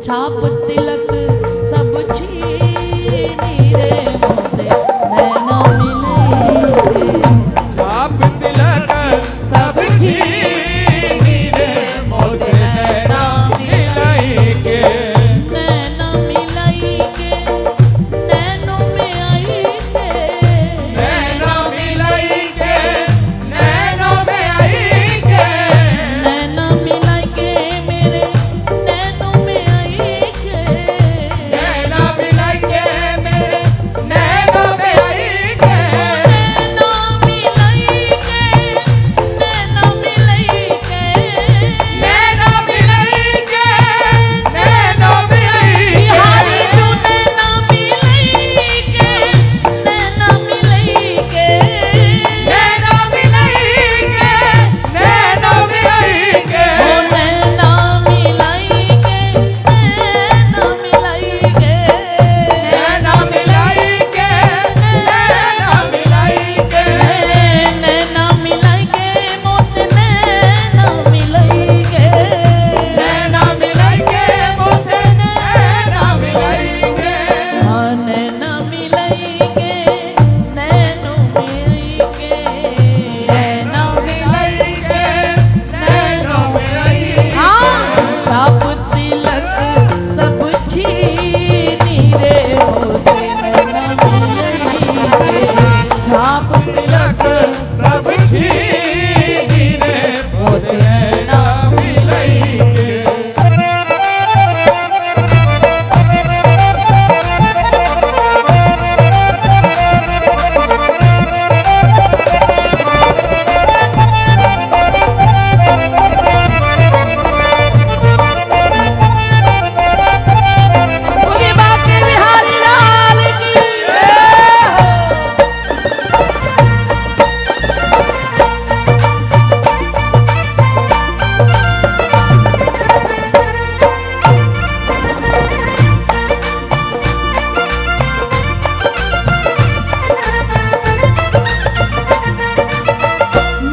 छाप तिलक सब छीनी रे मोते नैना मिलई छाप तिलक सब छीनी रे मोते नैना मिलई के नैना मिलई के नैनों में आई के नैना मिलई के नैनों में आई के नैना मिलई के मेरे नैनों में आई के नैना मिलई के मेरे नैनों में आई के नैना मिलई के नैना मिलई के नैना मिलई के नैनों में आई बिहारी के तू नैना मिलई के नैना मिलई के नैना मिलई के नैनों में आई के ओ नैना मिलई के नैना मिलई के नैना मिलई के नैना मिलई के नैना मिलई के मोत नैना मिलई के नैना मिलई के मुझसे नैना मिलई के हाँ नैना मिलई के नैनो मिलई के नैना मिलई के नैनों में आई के हाँ छाप तिलक सब छीनी रे होते नैना मिलई के छाप तिलक सब छीनी रे मुझसे नैना मिलई के पूरी बाकी बिहारी लाल की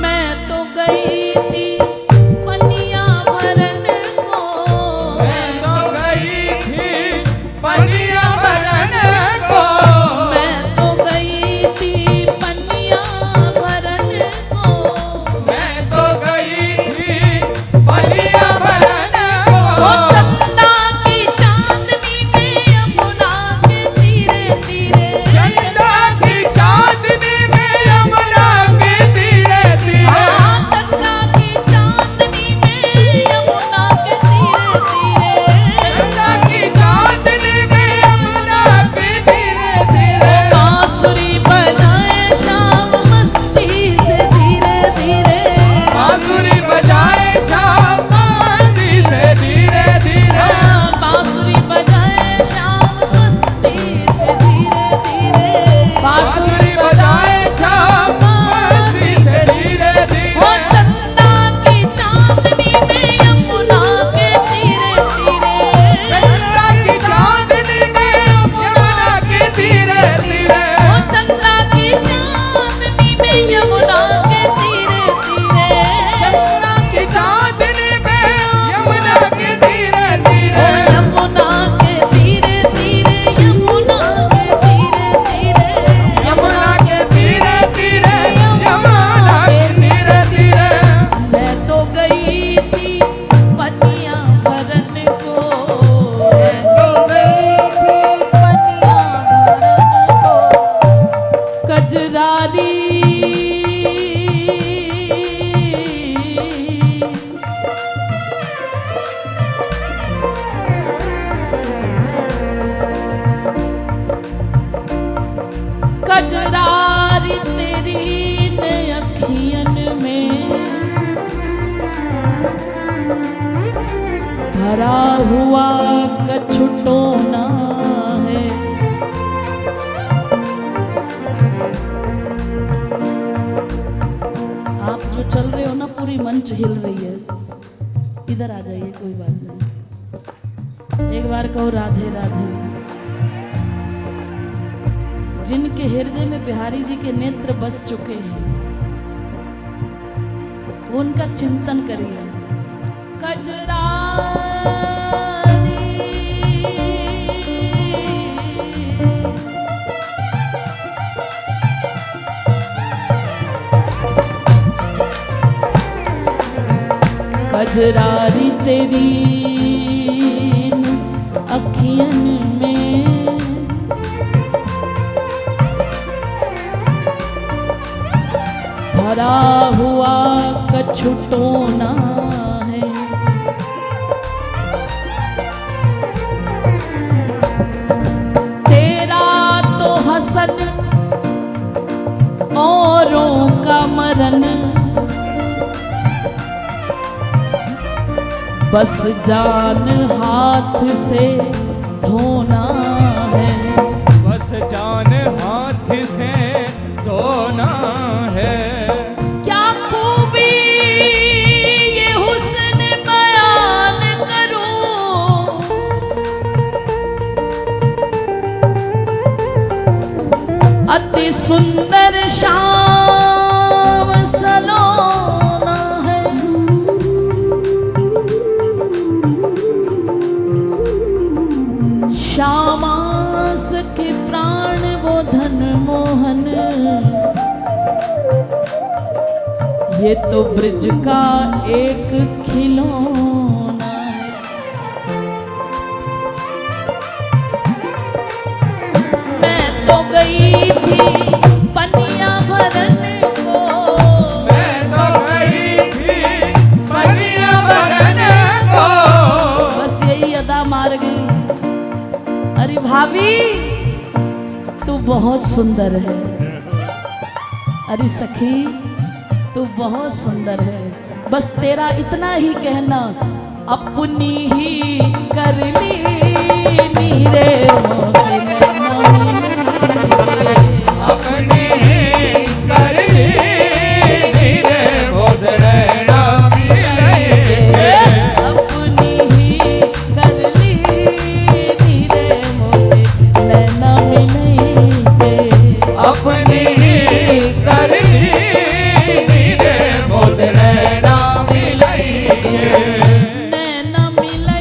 मैं तो गई थी पनिया भरन को मैं तो गई थी पनिया भरन को मैं तो गई थी पनिया भरन को मैं तो गई थी पनिया भरन वो को चंदा की चांदनी में यमुना के तीरे तीरे चंदा की चांदनी में यमुना के तीरे तीरे हाँ चंदा की चांदनी में यमुना के तीरे तीरे चंदा की चांदनी में यमुना के तीरे तीरे बांसुरी बजाए शाम मस्ती से धीरे धीरे बांसुरी बजाए शाम मस्ती से धीरे धीरे बांसुरी बजाए शाम मस्ती से धीरे धीरे बांसुरी बजाए शाम मस्ती से धीरे वो धीरे चंदा की चांदनी में यमुना के तीरे तीरे चंदा की चांदनी में यमुना के धीरे धीरे वो चंदा की चांदनी में यमुना के तीरे तीरे चंदा की चांदनी में यमुना के धीरे धीरे यमुना के धीरे धीरे यमुना के धीरे धीरे यमुना के धीरे धीरे यमुना के धीरे धीरे मैं तो गई थी पनिया भरन को मैं तो गई थी पनिया भरन को कजरारी कजरारी तेरी ने अखियन में भरा हुआ कछुटोना है आप जो चल रहे हो ना पूरी मंच हिल रही है इधर आ जाइए कोई बात नहीं एक बार कहो राधे राधे जिनके हृदय में बिहारी जी के नेत्र बस चुके हैं उनका चिंतन करिए। कजरारी कजरारी तेरी अखियन में भरा हुआ कछु टोना है। तेरा तो हसन औरों का मरन, बस जान हाथ से धोना है। बस जान हाथ से धोना है। क्या खूबी ये हुस्न बयान करूं, अति सुंदर शाम सलोना है। श्यामास के प्राण वो धन मोहन, ये तो ब्रिज का एक खिलौना है। मैं तो गई थी पनिया भरन को, मैं तो गई थी पनिया भरन को। बस यही अदा मार गई। अरे भाभी तू बहुत सुंदर है, अरे सखी तू बहुत सुंदर है। बस तेरा इतना ही कहना, अपनी ही कर ली नीरे मोसे नैना मिले। अपनी ही कर ली नीरे मोसे नैना मिले। अपनी ही कर ली नीरे मोसे नैना मिले। अपनी ही कर ली नीरे मोसे नैना मिले। नैना मिले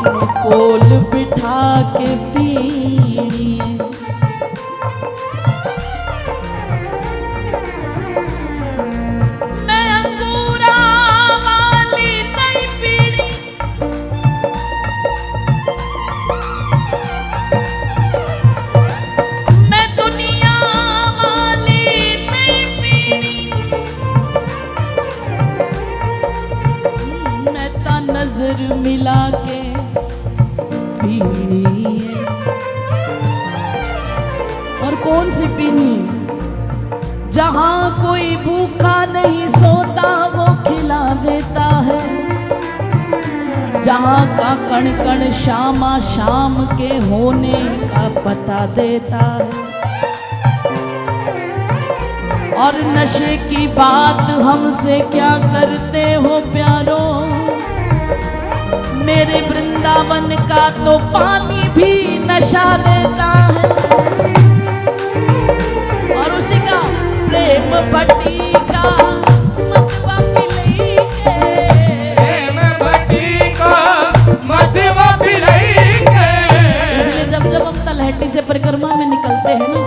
मैंने कोल बिठा के पीनी है। मैं अंगूरा वाली नहीं पीनी, मैं दुनिया वाली नहीं पीनी, मैं ता नजर मिला के पीनी है। और कौन सी पीनी? जहां कोई भूखा नहीं सोता वो खिला देता है, जहां का कण कण शामा शाम के होने का पता देता है। और नशे की बात हमसे क्या करते हो प्यारो, मेरे वृंदावन का तो पानी भी नशा देता है। और उसी का प्रेम भट्टी का मतवा पिलई के, प्रेम भट्टी का मतवा पिलई के। इसलिए जब जब हम तलहटी से परिक्रमा में निकलते हैं ना,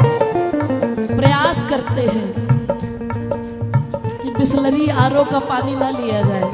प्रयास करते हैं कि बिसलरी आरओ का पानी ना लिया जाए।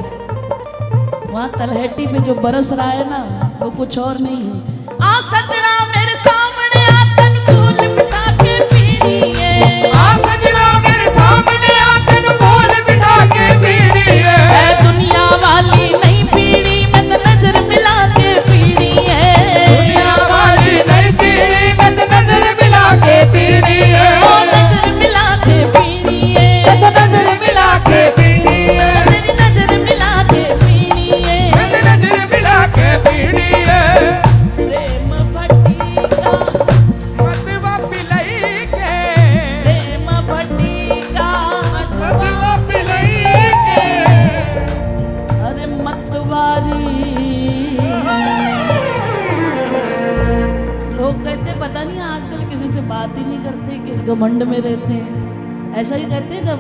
वहाँ तलहटी में जो बरस रहा है ना, वो कुछ और नहीं है। आ सजना मेरे सामने आतन फूल बिठा के पीनी है, आ सजना मेरे सामने आतन फूल बिठा के पीनी है। मैं दुनिया वाली नहीं पीनी, मैं तो नजर मिला के पीनी है। दुनिया वाली नहीं पीनी, मैं तो नजर मिला के पीनी है। ओ नजर मिला के पीनी है, मैं तो नजर मिला के पीनी है। मेरी नजर मिला के पीनी है। मैं तो नजर मिला के पीनी है। प्रेम भट्टी का मतवा पिलई के, प्रेम भट्टी का मतवा पिलई के। अरे मतवारी। लोग कहते पता नहीं आजकल किसी से बात ही नहीं करते, किस घमंड में रहते हैं। ऐसा ही कहते हैं जब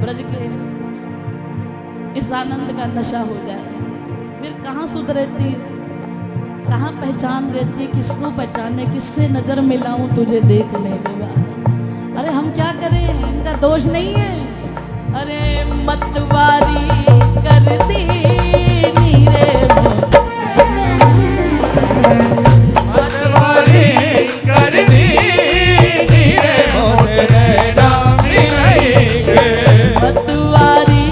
ब्रज के इस आनंद का नशा हो जाए, फिर कहाँ सुध रहती है, कहाँ पहचान रहती है, किसको पहचाने, किससे नजर मिलाऊं तुझे देखने के बाद। अरे हम क्या करें, इनका दोष नहीं है। अरे मतवारी कर दी नीरे मतवारी कर दी नीरे मोत नैना मिलई के। मतवारी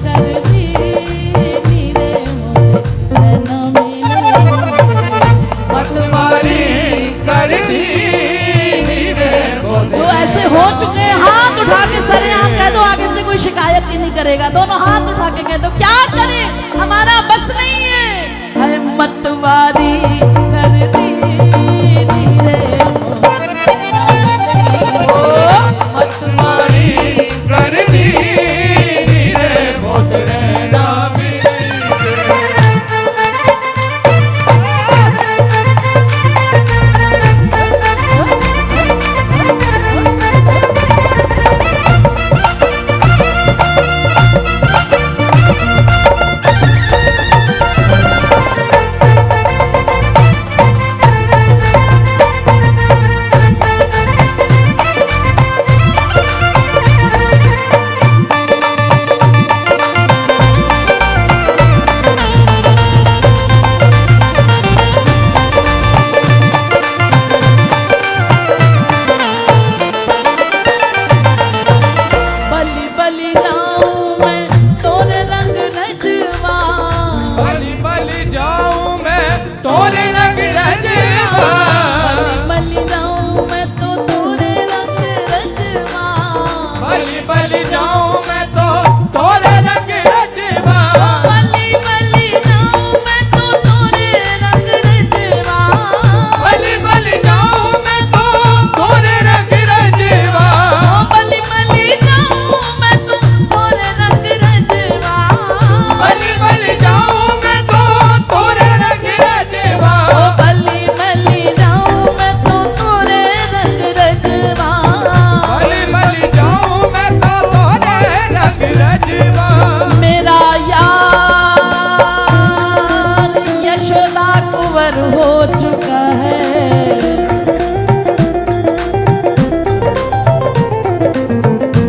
कर दी नीरे नैना मिले। मतवारी कर दी नीरे मोत। तो ऐसे हो चुके हैं, हाथ उठा के सरे आप कह दो, आगे से कोई शिकायत ही नहीं करेगा। दोनों हाथ उठा के कह दो, क्या करें, हमारा बस नहीं है। अरे मतवारी कर दी नीरे ओ मतवारी कर दी नीरे मोत नैना मिलई के।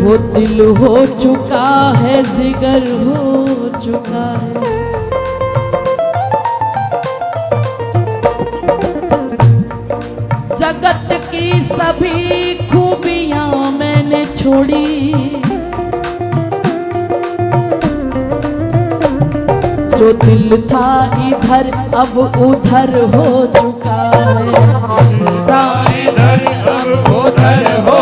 वो दिल हो चुका है, जिगर हो चुका है। जगत की सभी खूबियां मैंने छोड़ी, जो दिल था इधर अब उधर हो चुका है। इधर अब उधर हो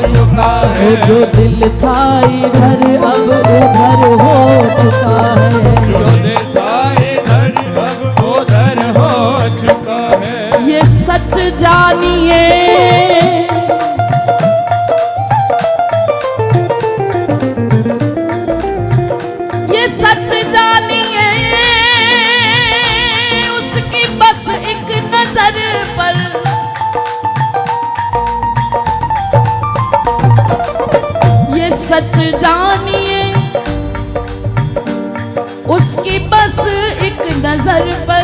चुका है। जो दिल था इधर अब उधर हो चुका है। जो दिल था इधर अब उधर हो चुका है। ये सच जानिए, ये सच जानिए, उसकी बस एक नजर पर, ये सच जानिए, उसकी बस एक नजर पर।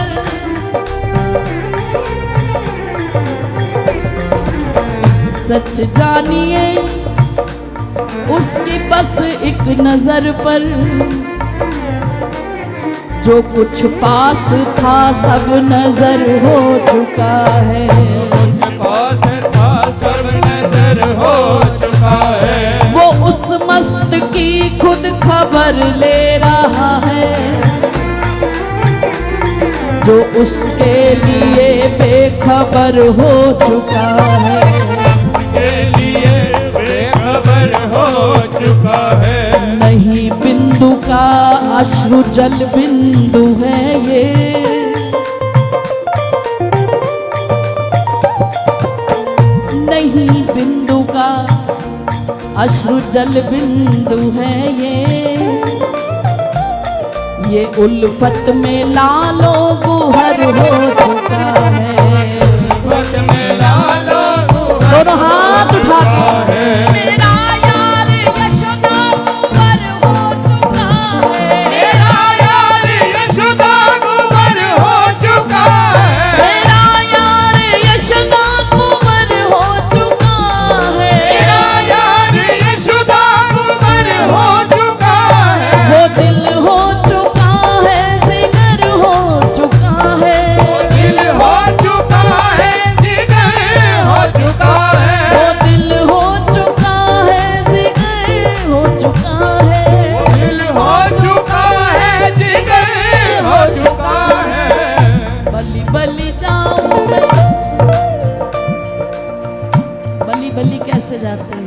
सच जानिए, उसकी बस एक नजर पर। जो कुछ पास था सब नजर हो चुका है। कुछ पास था सब नजर हो चुका है। वो उस मस्त की खुद खबर ले रहा है, जो उसके लिए बेखबर हो चुका है। के लिए बेखबर हो चुका है। नहीं बिंदु का अश्रु जल बिंदु है ये, नहीं बिंदु का अश्रु जल बिंदु है ये उल्फत में लालो गुहर हो चुका है। उल्फत में लालो गुहर दोनों हाथ उठा के है। मेरा यार यशोदा कुंवर हो चुका है। मेरा यार यशोदा कुंवर हो चुका है। मेरा यार यशोदा कुंवर हो चुका है। मेरा यार यशोदा कुंवर हो चुका है। वो दिल हो चुका है, जिगर हो चुका है। वो दिल हो चुका है, जिगर हो चुका है। वो दिल हो चुका है, जिगर हो चुका है। दिल हो चुका है, जिगर हो चुका है। बलि बलि जाऊं मैं, बलि बलि कैसे जाते हैं?